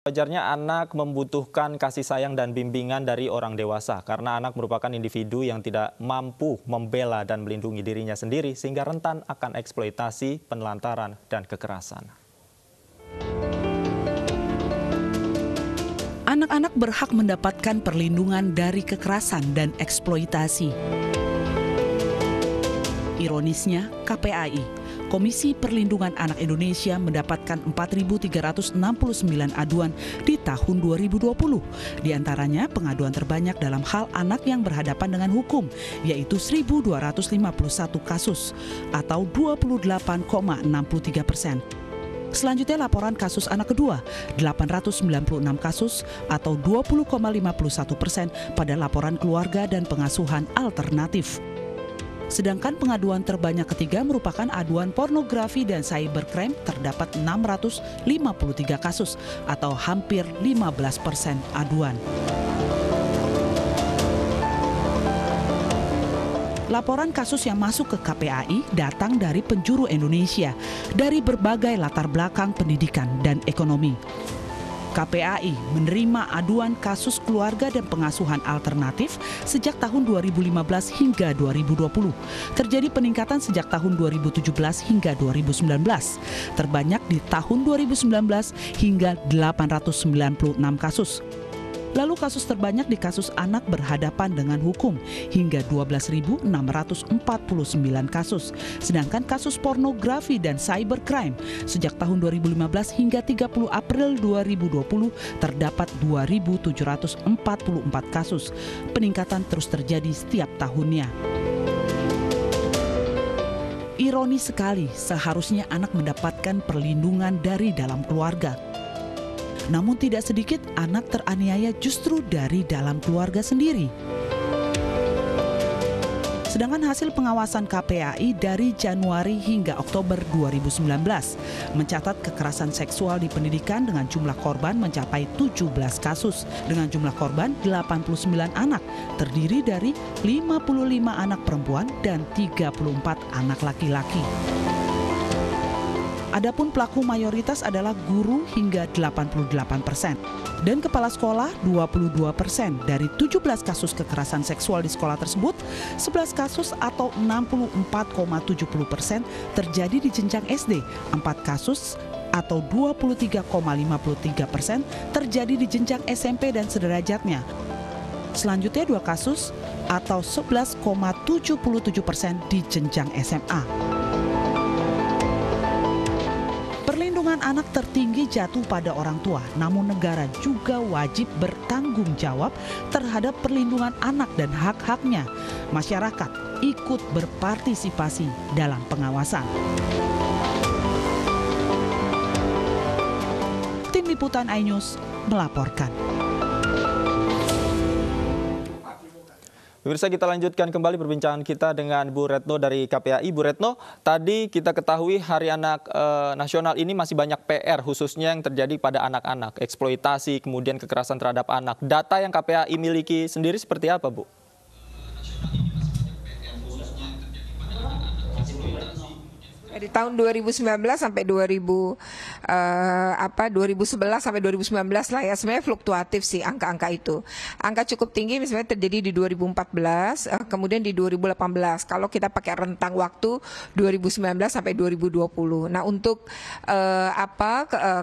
Wajarnya anak membutuhkan kasih sayang dan bimbingan dari orang dewasa karena anak merupakan individu yang tidak mampu membela dan melindungi dirinya sendiri sehingga rentan akan eksploitasi, penelantaran, dan kekerasan. Anak-anak berhak mendapatkan perlindungan dari kekerasan dan eksploitasi. Ironisnya, KPAI, Komisi Perlindungan Anak Indonesia, mendapatkan 4.369 aduan di tahun 2020. Di antaranya pengaduan terbanyak dalam hal anak yang berhadapan dengan hukum, yaitu 1.251 kasus atau 28,63%. Selanjutnya laporan kasus anak kedua, 896 kasus atau 20,51% pada laporan keluarga dan pengasuhan alternatif. Sedangkan pengaduan terbanyak ketiga merupakan aduan pornografi dan cybercrime, terdapat 653 kasus atau hampir 15% aduan. Laporan kasus yang masuk ke KPAI datang dari penjuru Indonesia, dari berbagai latar belakang pendidikan dan ekonomi. KPAI menerima aduan kasus keluarga dan pengasuhan alternatif sejak tahun 2015 hingga 2020. Terjadi peningkatan sejak tahun 2017 hingga 2019. Terbanyak di tahun 2019 hingga 896 kasus. Lalu kasus terbanyak di kasus anak berhadapan dengan hukum hingga 12.649 kasus. Sedangkan kasus pornografi dan cybercrime sejak tahun 2015 hingga 30 April 2020 terdapat 2.744 kasus. Peningkatan terus terjadi setiap tahunnya. Ironis sekali, seharusnya anak mendapatkan perlindungan dari dalam keluarga. Namun tidak sedikit anak teraniaya justru dari dalam keluarga sendiri. Sedangkan hasil pengawasan KPAI dari Januari hingga Oktober 2019 mencatat kekerasan seksual di pendidikan dengan jumlah korban mencapai 17 kasus. Dengan jumlah korban 89 anak, terdiri dari 55 anak perempuan dan 34 anak laki-laki. Adapun pelaku mayoritas adalah guru hingga 88% dan kepala sekolah 22%. Dari 17 kasus kekerasan seksual di sekolah tersebut, 11 kasus atau 64,70% terjadi di jenjang SD, 4 kasus atau 23,53% terjadi di jenjang SMP dan sederajatnya. Selanjutnya 2 kasus atau 11,77% di jenjang SMA. Perlindungan anak tertinggi jatuh pada orang tua, namun negara juga wajib bertanggung jawab terhadap perlindungan anak dan hak-haknya. Masyarakat ikut berpartisipasi dalam pengawasan. Tim Liputan iNews melaporkan. Pemirsa, kita lanjutkan kembali perbincangan kita dengan Bu Retno dari KPAI. Bu Retno, tadi kita ketahui Hari Anak Nasional ini masih banyak PR khususnya yang terjadi pada anak-anak, eksploitasi, kemudian kekerasan terhadap anak. Data yang KPAI miliki sendiri seperti apa, Bu? Dari tahun 2019 sampai 2011 sampai 2019 lah ya, sebenarnya fluktuatif sih angka-angka itu. Angka cukup tinggi misalnya terjadi di 2014, kemudian di 2018. Kalau kita pakai rentang waktu 2019 sampai 2020. Nah, untuk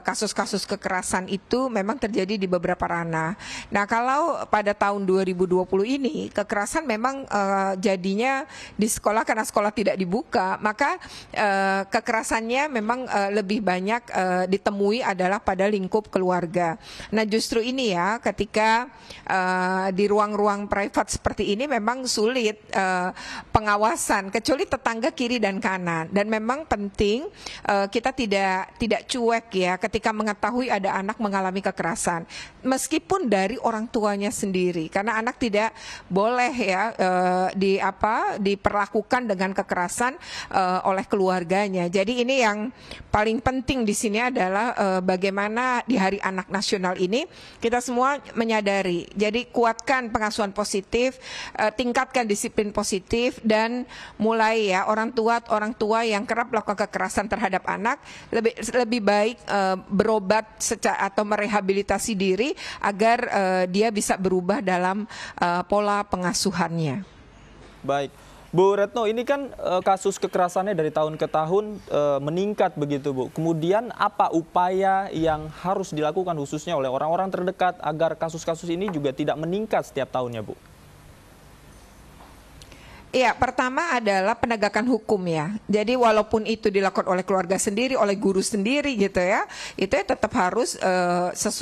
kasus-kasus kekerasan itu memang terjadi di beberapa ranah. Nah, kalau pada tahun 2020 ini kekerasan memang jadinya di sekolah karena sekolah tidak dibuka, maka kekerasannya memang lebih banyak ditemui adalah pada lingkup keluarga. Nah, justru ini ya, ketika di ruang-ruang privat seperti ini memang sulit pengawasan, kecuali tetangga kiri dan kanan. Dan memang penting kita tidak cuek ya ketika mengetahui ada anak mengalami kekerasan, meskipun dari orang tuanya sendiri, karena anak tidak boleh ya diperlakukan dengan kekerasan oleh keluarga. keluarganya. Jadi ini yang paling penting di sini adalah bagaimana di Hari Anak Nasional ini kita semua menyadari. Jadi kuatkan pengasuhan positif, tingkatkan disiplin positif, dan mulai ya orang tua yang kerap melakukan kekerasan terhadap anak lebih baik berobat atau merehabilitasi diri agar dia bisa berubah dalam pola pengasuhannya. Baik, Bu Retno, ini kan kasus kekerasannya dari tahun ke tahun meningkat begitu, Bu. Kemudian apa upaya yang harus dilakukan khususnya oleh orang-orang terdekat agar kasus-kasus ini juga tidak meningkat setiap tahunnya, Bu? Ya, pertama adalah penegakan hukum ya. Jadi walaupun itu dilakukan oleh keluarga sendiri, oleh guru sendiri gitu ya, itu ya tetap harus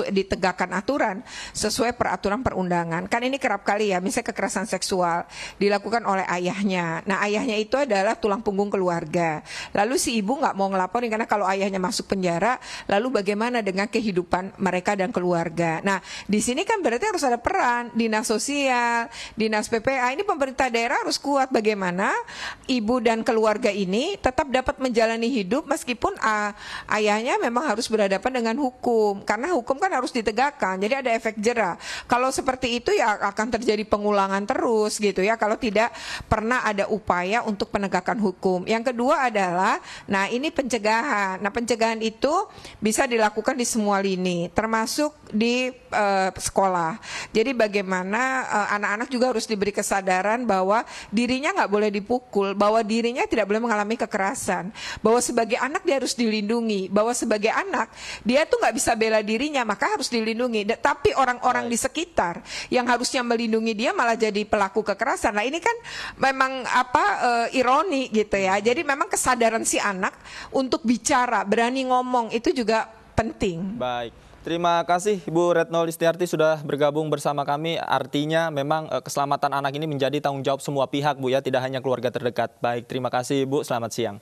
ditegakkan aturan sesuai peraturan perundangan. Kan ini kerap kali ya, misalnya kekerasan seksual dilakukan oleh ayahnya. Nah, ayahnya itu adalah tulang punggung keluarga. Lalu si ibu nggak mau ngelaporin karena kalau ayahnya masuk penjara, lalu bagaimana dengan kehidupan mereka dan keluarga? Nah, di sini kan berarti harus ada peran dinas sosial, dinas PPA. Ini pemerintah daerah harus kuat bagaimana ibu dan keluarga ini tetap dapat menjalani hidup meskipun ayahnya memang harus berhadapan dengan hukum, karena hukum kan harus ditegakkan, jadi ada efek jera. Kalau seperti itu ya akan terjadi pengulangan terus gitu ya, kalau tidak pernah ada upaya untuk penegakan hukum. Yang kedua adalah, nah ini pencegahan. Nah, pencegahan itu bisa dilakukan di semua lini, termasuk di sekolah. Jadi bagaimana anak-anak juga harus diberi kesadaran bahwa dirinya nggak boleh dipukul, bahwa dirinya tidak boleh mengalami kekerasan, bahwa sebagai anak dia harus dilindungi, bahwa sebagai anak dia tuh nggak bisa bela dirinya, maka harus dilindungi. Tapi orang-orang di sekitar yang harusnya melindungi dia malah jadi pelaku kekerasan. Nah, ini kan memang ironi gitu ya. Jadi memang kesadaran si anak untuk bicara, berani ngomong itu juga penting. Baik. Terima kasih Bu Retno Listiarti sudah bergabung bersama kami. Artinya memang keselamatan anak ini menjadi tanggung jawab semua pihak, Bu ya, tidak hanya keluarga terdekat. Baik, terima kasih Bu, selamat siang.